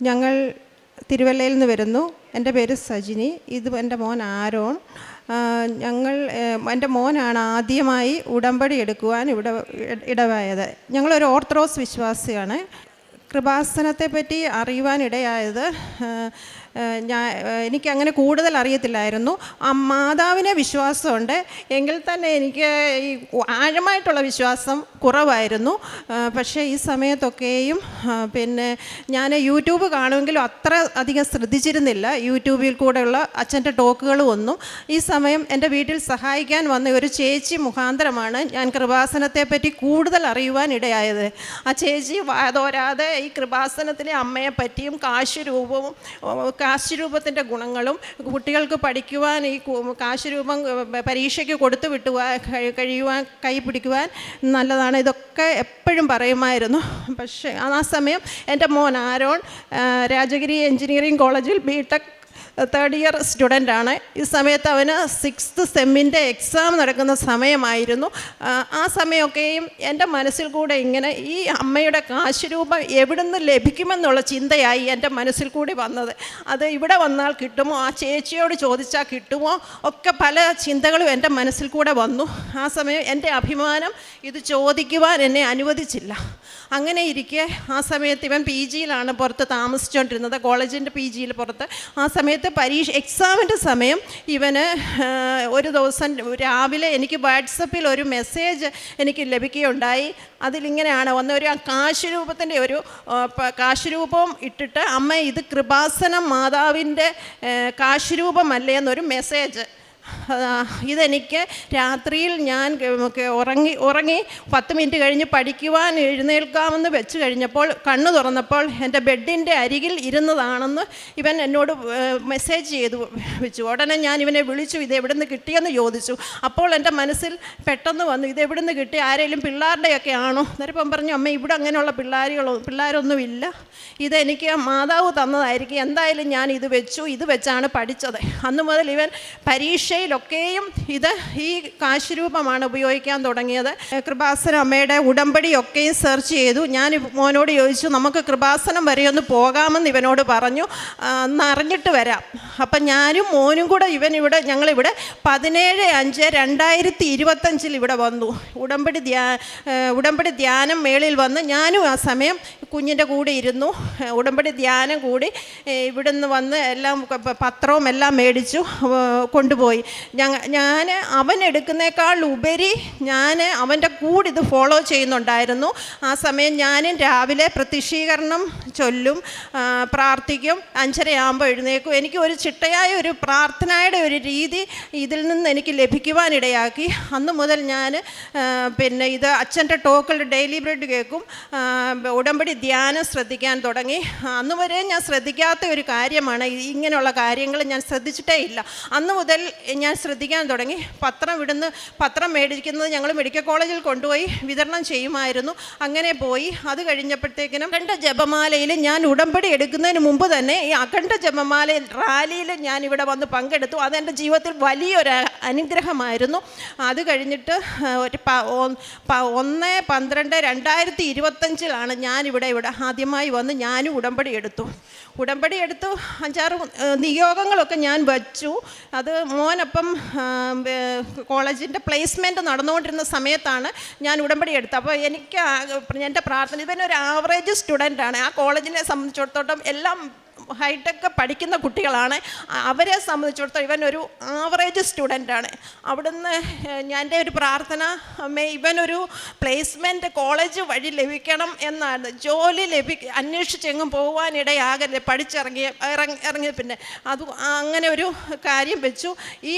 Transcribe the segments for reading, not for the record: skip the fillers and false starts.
ഞങ്ങൾ തിരുവല്ലയിൽ നിന്ന് വരുന്നു. എൻ്റെ പേര് സജിനി. ഇത് എൻ്റെ മോൻ ആരോൺ. എൻ്റെ മോനാണ് ആദ്യമായി ഉടമ്പടി എടുക്കുവാൻ ഇവിടെ ഇടവായത്. ഞങ്ങളൊരു ഓർത്തഡോക്സ് വിശ്വാസിയാണ്. കൃപാസനത്തെപ്പറ്റി അറിയുവാനിടയായത് എനിക്കങ്ങനെ കൂടുതൽ അറിയത്തില്ലായിരുന്നു. മാതാവിനെ വിശ്വാസമുണ്ട്, എങ്കിൽ തന്നെ എനിക്ക് ഈ ആഴമായിട്ടുള്ള വിശ്വാസം കുറവായിരുന്നു. പക്ഷേ ഈ സമയത്തൊക്കെയും പിന്നെ ഞാൻ യൂട്യൂബ് കാണുമെങ്കിലും അത്ര അധികം ശ്രദ്ധിച്ചിരുന്നില്ല. യൂട്യൂബിൽ കൂടെയുള്ള അച്ഛൻ്റെ ടോക്കുകളും ഒന്നും. ഈ സമയം എൻ്റെ വീട്ടിൽ സഹായിക്കാൻ വന്ന ഒരു ചേച്ചി മുഖാന്തരമാണ് ഞാൻ കൃപാസനത്തെപ്പറ്റി കൂടുതൽ അറിയുവാൻ ഇടയായത്. ആ ചേച്ചി വാതോരാതെ ഈ കൃപാസനത്തിലെ അമ്മയെപ്പറ്റിയും കാശുരൂപത്തിൻ്റെ ഗുണങ്ങളും കുട്ടികൾക്ക് പഠിക്കുവാൻ ഈ കാശുരൂപം പരീക്ഷയ്ക്ക് കൊടുത്തു കഴിയുവാൻ കൈ പിടിക്കുവാൻ നല്ലതാണ്, ഇതൊക്കെ എപ്പോഴും പറയുമായിരുന്നു. പക്ഷേ ആ സമയം എൻ്റെ മോൻ ആരോൺ രാജഗിരി എഞ്ചിനീയറിംഗ് കോളേജിൽ ബിടെക് തേർഡ് ഇയർ സ്റ്റുഡൻ്റാണ്. ഈ സമയത്ത് അവന് 6th സെമ്മിൻ്റെ എക്സാം നടക്കുന്ന സമയമായിരുന്നു. ആ സമയമൊക്കെയും എൻ്റെ മനസ്സിൽ കൂടെ ഇങ്ങനെ ഈ അമ്മയുടെ കാശുരൂപം എവിടുന്ന് ലഭിക്കുമെന്നുള്ള ചിന്തയായി എൻ്റെ മനസ്സിൽ കൂടി വന്നത്. അത് ഇവിടെ വന്നാൽ കിട്ടുമോ, ആ ചേച്ചിയോട് ചോദിച്ചാൽ കിട്ടുമോ, ഒക്കെ പല ചിന്തകളും എൻ്റെ മനസ്സിൽ കൂടെ വന്നു. ആ സമയം എൻ്റെ അഭിമാനം ഇത് ചോദിക്കുവാൻ എന്നെ അനുവദിച്ചില്ല. അങ്ങനെ ഇരിക്കെ ആ സമയത്ത് ഇവൻ PGയിലാണ് പുറത്ത് താമസിച്ചുകൊണ്ടിരുന്നത്, കോളേജിൻ്റെ PGയിൽ പുറത്ത്. ആ സമയത്ത് എക്സാമിൻ്റെ സമയം ഇവന് ഒരു ദിവസം രാവിലെ എനിക്ക് വാട്സപ്പിൽ ഒരു മെസ്സേജ് എനിക്ക് ലഭിക്കുകയുണ്ടായി. അതിലിങ്ങനെയാണ് ഒരു കാശുരൂപത്തിൻ്റെ കാശുരൂപം ഇട്ടിട്ട്, അമ്മ ഇത് കൃപാസനം മാതാവിൻ്റെ കാശുരൂപമല്ലേ എന്നൊരു മെസ്സേജ്. ഇതെനിക്ക് രാത്രിയിൽ ഞാൻ ഉറങ്ങി 10 മിനിറ്റ് കഴിഞ്ഞ് പഠിക്കുവാൻ എഴുന്നേൽക്കാമെന്ന് വെച്ച് കഴിഞ്ഞപ്പോൾ കണ്ണു തുറന്നപ്പോൾ എൻ്റെ ബെഡിൻ്റെ അരികിൽ ഇരുന്നതാണെന്ന് ഇവൻ എന്നോട് മെസ്സേജ് ചെയ്തു വെച്ചു. ഉടനെ ഞാൻ ഇവനെ വിളിച്ചു, ഇത് എവിടെ നിന്ന് കിട്ടിയെന്ന് ചോദിച്ചു. അപ്പോൾ എൻ്റെ മനസ്സിൽ പെട്ടെന്ന് വന്നു, ഇത് എവിടെ നിന്ന് കിട്ടി, ആരെങ്കിലും പിള്ളേരുടെയൊക്കെ ആണോ? അന്നേരം പറഞ്ഞു, അമ്മ ഇവിടെ അങ്ങനെയുള്ള പിള്ളേരൊന്നുമില്ല, ഇതെനിക്ക് മാതാവ് തന്നതായിരിക്കും, എന്തായാലും ഞാൻ ഇത് വെച്ചു, ഇത് വെച്ചാണ് പഠിച്ചത്. അന്നു മുതൽ ഇവൻ പരീക്ഷയിലൊക്കെയും ഈ കാശുരൂപമാണ് ഉപയോഗിക്കാൻ തുടങ്ങിയത്. കൃപാസനം അമ്മയുടെ ഉടമ്പടിയൊക്കെയും സെർച്ച് ചെയ്തു. ഞാൻ മോനോട് ചോദിച്ചു, നമുക്ക് കൃപാസനം വരെ ഒന്ന് പോകാമെന്ന് ഇവനോട് പറഞ്ഞു, അറിഞ്ഞിട്ട് വരാം. അപ്പം ഞാനും മോനും കൂടെ ഞങ്ങളിവിടെ 17/5/2025 ഇവിടെ വന്നു. ഉടമ്പടി ധ്യാനം മേളിൽ വന്ന് ഞാനും ആ സമയം കുഞ്ഞിൻ്റെ കൂടെ ഇരുന്നു. ഉടമ്പടി ധ്യാനം കൂടി ഇവിടുന്ന് വന്ന് എല്ലാം പത്രവും എല്ലാം മേടിച്ചു കൊണ്ടുപോയി. ഞാൻ അവനെടുക്കുന്നേക്കാൾ ഉപരി ഞാൻ അവൻ്റെ കൂടെ ഇത് ഫോളോ ചെയ്യുന്നുണ്ടായിരുന്നു. ആ സമയം ഞാനും രാവിലെ പ്രത്യക്ഷീകരണം ചൊല്ലും, പ്രാർത്ഥിക്കും, 5:30 എഴുന്നേക്കും. എനിക്ക് ഒരു ചിട്ടയായ ഒരു പ്രാർത്ഥനയുടെ ഒരു രീതി ഇതിൽ നിന്ന് എനിക്ക് ലഭിക്കുവാനിടയാക്കി. അന്ന് മുതൽ ഞാൻ ഇത് അച്ഛൻ്റെ ടോക്കുകൾ ഡെയിലി ബ്രെഡ് കേൾക്കും, ഉടമ്പടി ധ്യാനം ശ്രദ്ധിക്കാൻ തുടങ്ങി. അന്ന് വരെ ഞാൻ ശ്രദ്ധിക്കാത്ത ഒരു കാര്യമാണ്, ഇങ്ങനെയുള്ള കാര്യങ്ങൾ ഞാൻ ശ്രദ്ധിച്ചിട്ടേ ഇല്ല. അന്ന് മുതൽ ഞാൻ ശ്രദ്ധിക്കാൻ തുടങ്ങി. പത്രം മേടിക്കുന്നത് ഞങ്ങൾ മെഡിക്കൽ കോളേജിൽ കൊണ്ടുപോയി വിതരണം ചെയ്യുമായിരുന്നു. അങ്ങനെ പോയി. അത് കഴിഞ്ഞപ്പോഴത്തേക്കിനും അഖണ്ഡ ജപമാലയിൽ ഞാൻ ഉടമ്പടി എടുക്കുന്നതിന് മുമ്പ് തന്നെ ഈ അഖണ്ഡ ജപമാല റാലിയിൽ ഞാൻ ഇവിടെ വന്ന് പങ്കെടുത്തു. അതെൻ്റെ ജീവിതത്തിൽ വലിയൊരു അനുഗ്രഹമായിരുന്നു. അത് കഴിഞ്ഞിട്ട് 1/12/2025 ഞാനിവിടെ ആദ്യമായി വന്ന് ഞാനും ഉടമ്പടി എടുത്തു. 5-6 നിയോഗങ്ങളൊക്കെ ഞാൻ വച്ചു. അത് മോനപ്പം കോളേജിൻ്റെ പ്ലേസ്മെൻറ്റ് നടന്നുകൊണ്ടിരുന്ന സമയത്താണ് ഞാൻ ഉടമ്പടി എടുത്തത്. അപ്പോൾ എനിക്ക് എൻ്റെ പ്രാർത്ഥന, ഇവനൊരു ആവറേജ് സ്റ്റുഡൻ്റാണ്. ആ കോളേജിനെ സംബന്ധിച്ചിടത്തോളം എല്ലാം ഹൈടെക് പഠിക്കുന്ന കുട്ടികളാണ്. അവരെ സംബന്ധിച്ചിടത്തോളം ഇവനൊരു ആവറേജ് സ്റ്റുഡൻ്റാണ്. അവിടുന്ന് എൻ്റെ ഒരു പ്രാർത്ഥന, ഇവനൊരു പ്ലേസ്മെൻറ്റ് കോളേജ് വഴി ലഭിക്കണം എന്നാണ്. ജോലി അന്വേഷിച്ചെങ്ങും പോകാനിടയാകല്ലേ, ഇറങ്ങിയ പിന്നെ അത് അങ്ങനെ ഒരു കാര്യം വെച്ചു. ഈ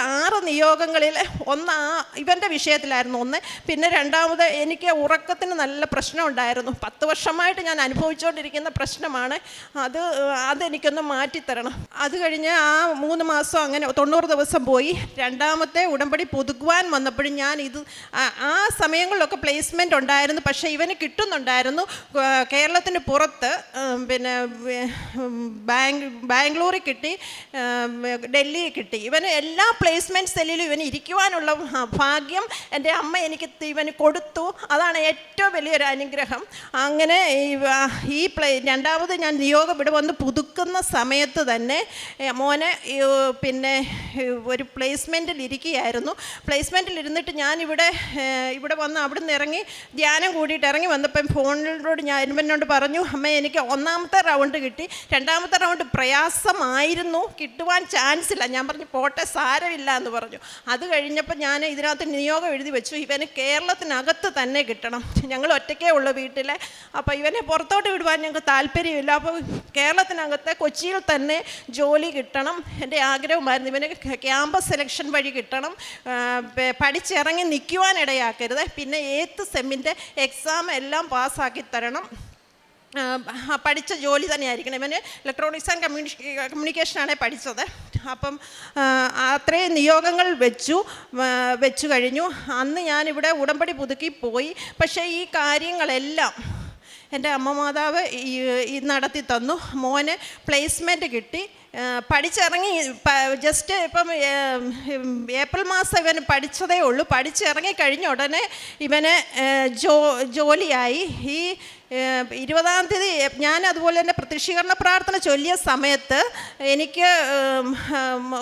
6 നിയോഗങ്ങളിൽ ഒന്ന് ഇവൻ്റെ വിഷയത്തിലായിരുന്നു ഒന്ന്. പിന്നെ രണ്ടാമത് എനിക്ക് ഉറക്കത്തിന് നല്ല പ്രശ്നം ഉണ്ടായിരുന്നു. 10 വർഷമായിട്ട് ഞാൻ അനുഭവിച്ചുകൊണ്ടിരിക്കുന്ന പ്രശ്നമാണ് അത്. അതെനിക്കൊന്ന് മാറ്റിത്തരണം. അത് കഴിഞ്ഞ് ആ 3 മാസം അങ്ങനെ 90 ദിവസം പോയി. രണ്ടാമത്തെ ഉടമ്പടി പുതുക്കുവാൻ വന്നപ്പോഴും ഞാൻ ഇത് ആ സമയങ്ങളിലൊക്കെ പ്ലേസ്മെൻ്റ് ഉണ്ടായിരുന്നു. പക്ഷേ ഇവന് കിട്ടുന്നുണ്ടായിരുന്നു കേരളത്തിന് പുറത്ത്. പിന്നെ ബാംഗ്ലൂരിൽ കിട്ടി, ഡൽഹി കിട്ടി. ഇവന് എല്ലാ പ്ലേസ്മെൻറ്റ് സെല്ലിലും ഇവന് ഇരിക്കുവാനുള്ള ഭാഗ്യം എൻ്റെ അമ്മ എനിക്ക് ഇവന് കൊടുത്തു. അതാണ് ഏറ്റവും വലിയൊരു അനുഗ്രഹം. അങ്ങനെ ഈ രണ്ടാമത് ഞാൻ നിയോഗം ഇവിടെ വന്ന് പുതുക്കുന്ന സമയത്ത് തന്നെ മോനെ പിന്നെ ഒരു പ്ലേസ്മെൻറ്റിൽ ഇരിക്കുകയായിരുന്നു. പ്ലേസ്മെൻറ്റിൽ ഇരുന്നിട്ട് ഇവിടെ വന്ന് അവിടുന്ന് ഇറങ്ങി ധ്യാനം കൂടിയിട്ട് ഇറങ്ങി വന്നപ്പം ഫോണിലോട് ഞാൻ എന്നോട് പറഞ്ഞു, അമ്മ എനിക്ക് 1ാമത്തെ റൗണ്ട് കിട്ടി, 2ാമത്തെ റൗണ്ട് പ്രയാസമായിരുന്നു, കിട്ടുവാൻ ചാൻസ് ഇല്ല. ഞാൻ പറഞ്ഞു പോട്ടെ, സാരമില്ല എന്ന് പറഞ്ഞു. അത് കഴിഞ്ഞപ്പോൾ ഞാൻ ഇതിനകത്ത് നിയോഗം എഴുതി വെച്ചു, ഇവന് കേരളത്തിനകത്ത് തന്നെ കിട്ടണം. ഞങ്ങൾ ഒറ്റയ്ക്കേ ഉള്ളൂ വീട്ടിൽ. അപ്പോൾ ഇവനെ പുറത്തോട്ട് വിടുവാൻ ഞങ്ങൾക്ക് താല്പര്യമില്ല. അപ്പോൾ കേരളത്തിനകത്ത് കൊച്ചിയിൽ തന്നെ ജോലി കിട്ടണം എൻ്റെ ആഗ്രഹമായിരുന്നു. ഇവന് ക്യാമ്പസ് സെലക്ഷൻ വഴി കിട്ടണം, പഠിച്ചിറങ്ങി നിൽക്കുവാൻ ഇടയാക്കരുത്. പിന്നെ 8th സെമ്മിൻ്റെ എക്സാം എല്ലാം പാസ്സാക്കി തരണം. പഠിച്ച ജോലി തന്നെയായിരിക്കണം. ഇവന് ഇലക്ട്രോണിക്സ് ആൻഡ് കമ്മ്യൂണിക്കേഷനാണ് പഠിച്ചത്. അപ്പം അത്രയും നിയോഗങ്ങൾ വെച്ചു കഴിഞ്ഞു. അന്ന് ഞാനിവിടെ ഉടമ്പടി പുതുക്കി പോയി. പക്ഷേ ഈ കാര്യങ്ങളെല്ലാം എൻ്റെ അമ്മ മാതാവ് ഈ നടത്തി തന്നു. മോന് പ്ലേസ്മെൻറ്റ് കിട്ടി, പഠിച്ചിറങ്ങി. ജസ്റ്റ് ഇപ്പം ഏപ്രിൽ മാസം ഇവന് പഠിച്ചതേ ഉള്ളൂ. പഠിച്ചിറങ്ങി കഴിഞ്ഞ ഉടനെ ഇവന് ജോലിയായി. ഈ 20-ാം തീയതി ഞാൻ അതുപോലെ തന്നെ പ്രത്യക്ഷീകരണ പ്രാർത്ഥന ചൊല്ലിയ സമയത്ത് എനിക്ക്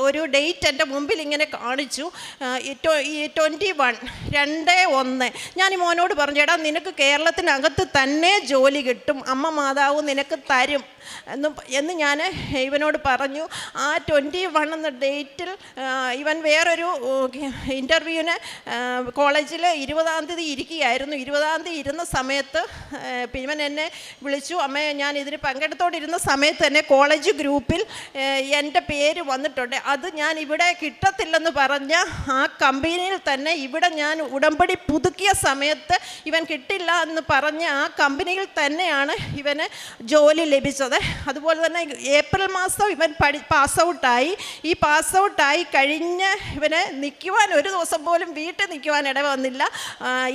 ഒരു ഡേറ്റ് എൻ്റെ മുമ്പിൽ ഇങ്ങനെ കാണിച്ചു, 21/2/1. ഞാൻ ഈ മോനോട് പറഞ്ഞു, എടാ നിനക്ക് കേരളത്തിനകത്ത് തന്നെ ജോലി കിട്ടും, അമ്മ മാതാവ് നിനക്ക് തരും എന്ന് ഞാൻ ഇവനോട് പറഞ്ഞു. ആ 21 എന്ന ഡേറ്റിൽ ഇവൻ വേറൊരു ഇൻ്റർവ്യൂവിന് കോളേജിൽ 20-ാം തീയതി ഇരിക്കുകയായിരുന്നു. 20-ാം തീയതി ഇരുന്ന സമയത്ത് ഇവൻ എന്നെ വിളിച്ചു, അമ്മേ ഞാൻ ഇതിന് പങ്കെടുത്തോണ്ടിരുന്ന സമയത്ത് തന്നെ കോളേജ് ഗ്രൂപ്പിൽ എൻ്റെ പേര് വന്നിട്ടുണ്ട്. അത് ഞാൻ ഇവിടെ കിട്ടത്തില്ലെന്ന് പറഞ്ഞ ആ കമ്പനിയിൽ തന്നെ ഇവിടെ ഞാൻ ഉടമ്പടി പുതുക്കിയ സമയത്ത് ഇവൻ കിട്ടില്ല എന്ന് പറഞ്ഞ ആ കമ്പനിയിൽ തന്നെയാണ് ഇവന് ജോലി ലഭിച്ചത്. അതുപോലെ തന്നെ ഏപ്രിൽ മാസം ഇവൻ പാസ് ഔട്ടായി. ഈ പാസ് ഔട്ടായി കഴിഞ്ഞ് ഇവന് നിൽക്കുവാൻ ഒരു ദിവസം പോലും വീട്ടിൽ നിൽക്കുവാൻ ഇട വന്നില്ല.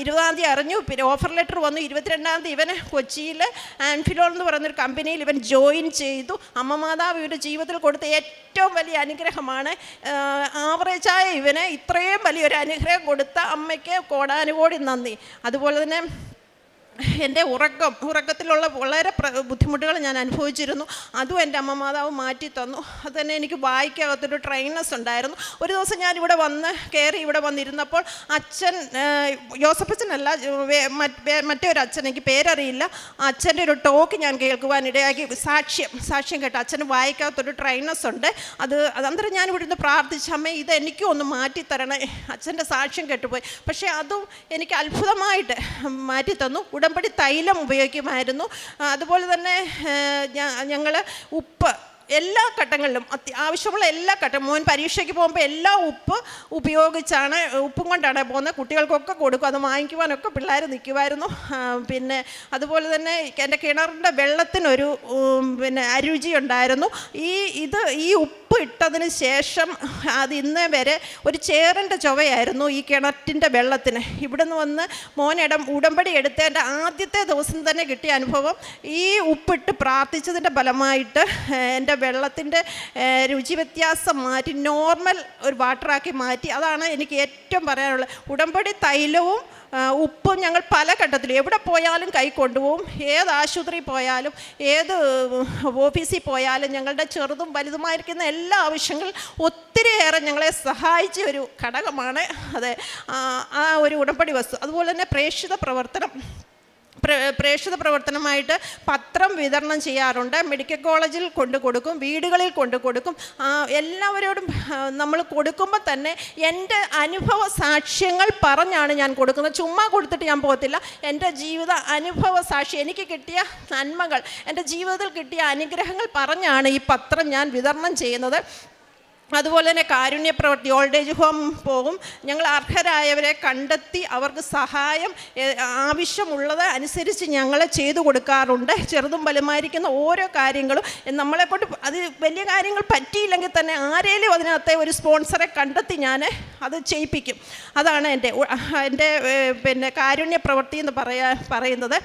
20-ാം തീയതി അറിഞ്ഞു. പിന്നെ ഓഫർ ലെറ്റർ വന്നു. 22-ാം തീയതി ഇവന് കൊച്ചിയിൽ ആൻഫിലോൺ എന്ന് പറയുന്നൊരു കമ്പനിയിൽ ഇവൻ ജോയിൻ ചെയ്തു. അമ്മ മാതാവ് ഇവരുടെ ജീവിതത്തിൽ കൊടുത്ത ഏറ്റവും വലിയ അനുഗ്രഹമാണ്. ആവറേജായ ഇവന് ഇത്രയും വലിയൊരു അനുഗ്രഹം കൊടുത്ത അമ്മയ്ക്ക് കോടാനുകോടി നന്ദി. അതുപോലെ തന്നെ എൻ്റെ ഉറക്കത്തിലുള്ള വളരെ ബുദ്ധിമുട്ടുകൾ ഞാൻ അനുഭവിച്ചിരുന്നു. അതും എൻ്റെ അമ്മ മാതാവ് മാറ്റി തന്നു. അത് തന്നെ എനിക്ക് വായിക്കകത്തൊരു ട്രെയിനസ് ഉണ്ടായിരുന്നു. ഒരു ദിവസം ഞാനിവിടെ ഇവിടെ വന്നിരുന്നപ്പോൾ അച്ഛൻ, യോസഫച്ചനല്ല, മറ്റൊരു അച്ഛൻ, എനിക്ക് പേരറിയില്ല, അച്ഛൻ്റെ ഒരു ടോക്ക് ഞാൻ കേൾക്കുവാനിടയാക്കി. സാക്ഷ്യം കേട്ട അച്ഛന് വായിക്കകത്തൊരു ട്രെയിനസ് ഉണ്ട്. അന്നേരം ഞാൻ ഇവിടുന്ന് പ്രാർത്ഥിച്ച, അമ്മേ ഇത് എനിക്കും ഒന്ന് മാറ്റിത്തരണേ. അച്ഛൻ്റെ സാക്ഷ്യം കേട്ടുപോയി. പക്ഷേ അതും എനിക്ക് അത്ഭുതമായിട്ട് മാറ്റിത്തന്നു. ഉടമ്പടി തൈലം ഉപയോഗിക്കുമായിരുന്നു. അതുപോലെ തന്നെ ഞങ്ങൾ ഉപ്പ് എല്ലാ ഘട്ടങ്ങളിലും ആവശ്യമുള്ള എല്ലാ മോൻ പരീക്ഷയ്ക്ക് പോകുമ്പോൾ എല്ലാ ഉപ്പും കൊണ്ടാണ് പോകുന്നത്. കുട്ടികൾക്കൊക്കെ കൊടുക്കും. അത് വാങ്ങിക്കുവാനൊക്കെ പിള്ളേർ നിൽക്കുമായിരുന്നു. പിന്നെ അതുപോലെ തന്നെ എൻ്റെ കിണറിൻ്റെ വെള്ളത്തിനൊരു അരുചി ഉണ്ടായിരുന്നു. ഈ ഉപ്പ് ഇട്ടതിന് ശേഷം അത് ഇന്നേ വരെ ഒരു ചേറിൻ്റെ ചുവയായിരുന്നു ഈ കിണറ്റിൻ്റെ വെള്ളത്തിന്. ഇവിടുന്ന് വന്ന് ഉടമ്പടി എടുത്തതിൻ്റെ ആദ്യത്തെ ദിവസം തന്നെ കിട്ടിയ അനുഭവം, ഈ ഉപ്പിട്ട് പ്രാർത്ഥിച്ചതിൻ്റെ ഫലമായിട്ട് എൻ്റെ വെള്ളത്തിൻ്റെ രുചി വ്യത്യാസം മാറ്റി നോർമൽ ഒരു വാട്ടറാക്കി മാറ്റി. അതാണ് എനിക്ക് ഏറ്റവും പറയാനുള്ളത്. ഉടമ്പടി തൈലവും ഉപ്പും ഞങ്ങൾ പല ഘട്ടത്തിലും എവിടെ പോയാലും കൈ കൊണ്ടുപോകും. ഏത് ആശുപത്രിയിൽ പോയാലും ഏത് ഓഫീസിൽ പോയാലും ഞങ്ങളുടെ ചെറുതും വലുതുമായിരിക്കുന്ന എല്ലാ ആവശ്യങ്ങളും ഒത്തിരിയേറെ ഞങ്ങളെ സഹായിച്ച ഒരു ഘടകമാണ് അത് ആ ഒരു ഉടമ്പടി വസ്തു. അതുപോലെ തന്നെ പ്രേക്ഷിത പ്രവർത്തനമായിട്ട് പത്രം വിതരണം ചെയ്യാറുണ്ട്. മെഡിക്കൽ കോളേജിൽ കൊടുക്കും, വീടുകളിൽ കൊടുക്കും. എല്ലാവരോടും നമ്മൾ കൊടുക്കുമ്പോൾ തന്നെ എൻ്റെ അനുഭവ സാക്ഷ്യങ്ങൾ പറഞ്ഞാണ് ഞാൻ കൊടുക്കുന്നത്. ചുമ്മാ കൊടുത്തിട്ട് ഞാൻ പോകത്തില്ല. എൻ്റെ ജീവിത അനുഭവ സാക്ഷി, എനിക്ക് കിട്ടിയ നന്മകൾ, എൻ്റെ ജീവിതത്തിൽ കിട്ടിയ അനുഗ്രഹങ്ങൾ പറഞ്ഞാണ് ഈ പത്രം ഞാൻ വിതരണം ചെയ്യുന്നത്. അതുപോലെ തന്നെ കാരുണ്യ പ്രവൃത്തി, ഓൾഡ് ഏജ് ഹോം പോകും. ഞങ്ങൾ അർഹരായവരെ കണ്ടെത്തി അവർക്ക് സഹായം ആവശ്യമുള്ളത് അനുസരിച്ച് ഞങ്ങൾ ചെയ്തു കൊടുക്കാറുണ്ട്. ചെറുതും വലുമായിരിക്കുന്ന ഓരോ കാര്യങ്ങളും നമ്മളെക്കൊണ്ട് അത് വലിയ കാര്യങ്ങൾ പറ്റിയില്ലെങ്കിൽ തന്നെ ആരേലും അതിനകത്തെ ഒരു സ്പോൺസറെ കണ്ടെത്തി ഞാൻ അത് ചെയ്യിപ്പിക്കും. അതാണ് എൻ്റെ പിന്നെ കാരുണ്യ പ്രവൃത്തി എന്ന് പറയുന്നത്.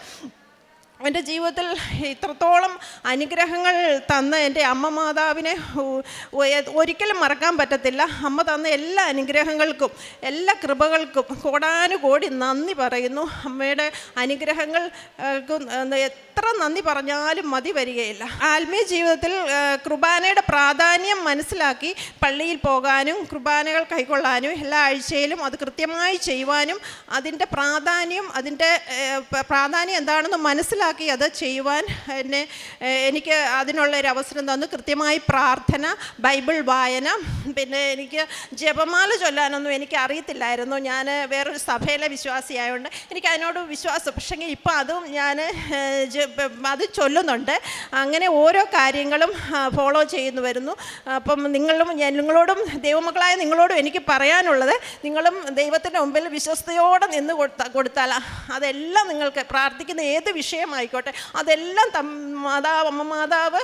എൻ്റെ ജീവിതത്തിൽ ഇത്രത്തോളം അനുഗ്രഹങ്ങൾ തന്ന എൻ്റെ അമ്മ മാതാവിനെ ഒരിക്കലും മറക്കാൻ പറ്റത്തില്ല. അമ്മ തന്ന എല്ലാ അനുഗ്രഹങ്ങൾക്കും എല്ലാ കൃപകൾക്കും കോടാനുകോടി നന്ദി പറയുന്നു. അമ്മയുടെ അനുഗ്രഹങ്ങൾക്കും എത്ര നന്ദി പറഞ്ഞാലും മതി വരികയില്ല. ആത്മീയ ജീവിതത്തിൽ കുർബാനയുടെ പ്രാധാന്യം മനസ്സിലാക്കി പള്ളിയിൽ പോകാനും കുർബാനകൾ കൈക്കൊള്ളാനും എല്ലാ ആഴ്ചയിലും അത് കൃത്യമായി ചെയ്യുവാനും അതിൻ്റെ പ്രാധാന്യം എന്താണെന്ന് മനസ്സിലാക്കി അത് ചെയ്യുവാൻ എനിക്ക് അതിനുള്ളൊരു അവസരം തന്നു. കൃത്യമായി പ്രാർത്ഥന, ബൈബിൾ വായന, പിന്നെ എനിക്ക് ജപമാല ചൊല്ലാനൊന്നും എനിക്ക് അറിയത്തില്ലായിരുന്നു. ഞാൻ വേറൊരു സഭയിലെ വിശ്വാസിയായതുകൊണ്ട് എനിക്ക് അതിനോട് വിശ്വാസം. പക്ഷേ ഇപ്പോൾ അതും ഞാൻ അത് ചൊല്ലുന്നുണ്ട്. അങ്ങനെ ഓരോ കാര്യങ്ങളും ഫോളോ ചെയ്യുന്നു വരുന്നു. അപ്പം നിങ്ങളോടും ദൈവമക്കളായ നിങ്ങളോടും എനിക്ക് പറയാനുള്ളത്, നിങ്ങളും ദൈവത്തിൻ്റെ മുമ്പിൽ വിശ്വസ്തയോടെ നിന്ന് കൊടുത്താൽ അതെല്ലാം നിങ്ങൾക്ക് പ്രാർത്ഥിക്കുന്ന ഏത് വിഷയമായിക്കോട്ടെ അതെല്ലാം അമ്മ മാതാവ്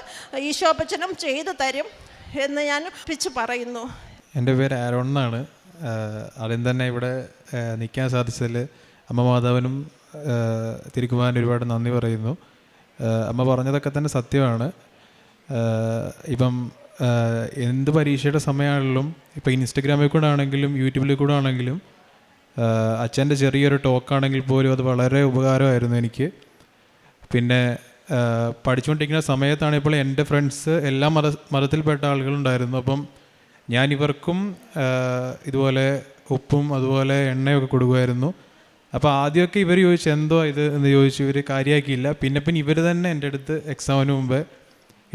ഈശോപ്പച്ചനും ചെയ്തു തരും എന്ന് ഞാൻ പിച്ച് പറയുന്നു. എൻ്റെ പേര് ആരോൺ എന്നാണ്. ആദ്യം തന്നെ ഇവിടെ നിൽക്കാൻ സാധിച്ചതിൽ അമ്മ മാതാവിനും തിരുക്കുമാരനും ഒരുപാട് നന്ദി പറയുന്നു. അമ്മ പറഞ്ഞതൊക്കെ തന്നെ സത്യമാണ്. ഇപ്പം എന്ത് പരീക്ഷയുടെ സമയമാണെങ്കിലും ഇപ്പം ഇൻസ്റ്റഗ്രാമിൽ കൂടെ ആണെങ്കിലും യൂട്യൂബിൽ കൂടെ ആണെങ്കിലും അച്ഛൻ്റെ ചെറിയൊരു ടോക്കാണെങ്കിൽ പോലും അത് വളരെ ഉപകാരമായിരുന്നു എനിക്ക്. പിന്നെ പഠിച്ചുകൊണ്ടിരിക്കുന്ന സമയത്താണ് ഇപ്പോൾ എൻ്റെ ഫ്രണ്ട്സ് എല്ലാ മതത്തിൽപ്പെട്ട ആളുകളുണ്ടായിരുന്നു. അപ്പം ഞാൻ ഇവർക്കും ഇതുപോലെ ഉപ്പും അതുപോലെ എണ്ണയൊക്കെ കൊടുക്കുമായിരുന്നു. അപ്പോൾ ആദ്യമൊക്കെ ഇവർ ചോദിച്ചു എന്തോ ഇത് എന്ന് ചോദിച്ചു. ഇവർ കാര്യമാക്കിയില്ല. പിന്നെ ഇവർ തന്നെ എൻ്റെ അടുത്ത് എക്സാമിന് മുമ്പ്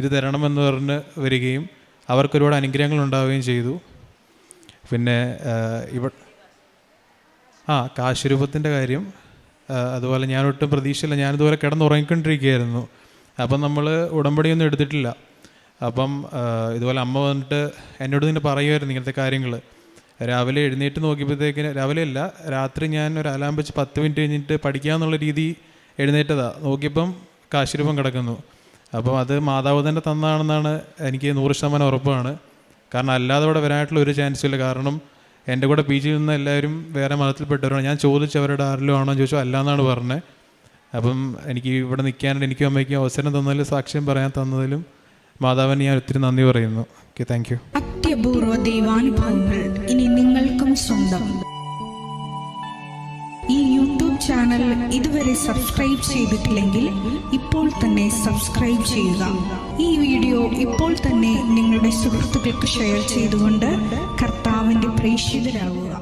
ഇത് തരണമെന്ന് പറഞ്ഞ് വരികയും അവർക്ക് ഒരുപാട് അനുഗ്രഹങ്ങൾ ഉണ്ടാവുകയും ചെയ്തു. പിന്നെ കാശുരൂപത്തിൻ്റെ കാര്യം അതുപോലെ ഞാനൊട്ടും പ്രതീക്ഷയില്ല. ഞാനിതുപോലെ കിടന്നുറങ്ങിക്കൊണ്ടിരിക്കുകയായിരുന്നു. അപ്പം നമ്മൾ ഉടമ്പടിയൊന്നും എടുത്തിട്ടില്ല. അപ്പം ഇതുപോലെ അമ്മ വന്നിട്ട് എന്നോട് തന്നെ പറയുമായിരുന്നു ഇങ്ങനത്തെ കാര്യങ്ങൾ. രാവിലെ എഴുന്നേറ്റ് നോക്കിയപ്പോഴത്തേക്കിന്, രാവിലെ അല്ല രാത്രി, ഞാൻ ഒരു അലാം വെച്ച് 10 മിനിറ്റ് കഴിഞ്ഞിട്ട് പഠിക്കാമെന്നുള്ള രീതി എഴുന്നേറ്റതാണ്. നോക്കിയപ്പം കാശുരൂപം കിടക്കുന്നു. അപ്പം അത് മാതാവ് തന്നെ തന്നാണെന്നാണ് എനിക്ക് 100% ഉറപ്പാണ്. കാരണം അല്ലാതെ ഇവിടെ വരാനായിട്ടുള്ള ഒരു ചാൻസും ഇല്ല. കാരണം എൻ്റെ കൂടെ PG നിന്ന് എല്ലാവരും വേറെ മതത്തിൽപ്പെട്ടവരാണ്. ഞാൻ ചോദിച്ചവരുടെ ആരിലും ആണോ ചോദിച്ചു, അല്ല എന്നാണ് പറഞ്ഞത്. അപ്പം എനിക്ക് ഇവിടെ നിൽക്കാനായിട്ട് എനിക്കും അമ്മയ്ക്കും അവസരം തന്നതിലും സാക്ഷ്യം പറയാൻ തന്നതിലും മാതാവിന് ഞാൻ ഒത്തിരി നന്ദി പറയുന്നു. Okay, thank you. അത്യപൂർവ ദൈവാനുഭവങ്ങൾ ഇനി നിങ്ങൾക്കും സ്വന്തം. ഈ യൂട്യൂബ് ചാനൽ ഇതുവരെ സബ്സ്ക്രൈബ് ചെയ്തിട്ടില്ലെങ്കിൽ ഇപ്പോൾ തന്നെ സബ്സ്ക്രൈബ് ചെയ്യുക. ഈ വീഡിയോ ഇപ്പോൾ തന്നെ നിങ്ങളുടെ സുഹൃത്തുക്കൾക്ക് ഷെയർ ചെയ്തുകൊണ്ട് കർത്താവിൻ്റെ പ്രേക്ഷിതരാകുക.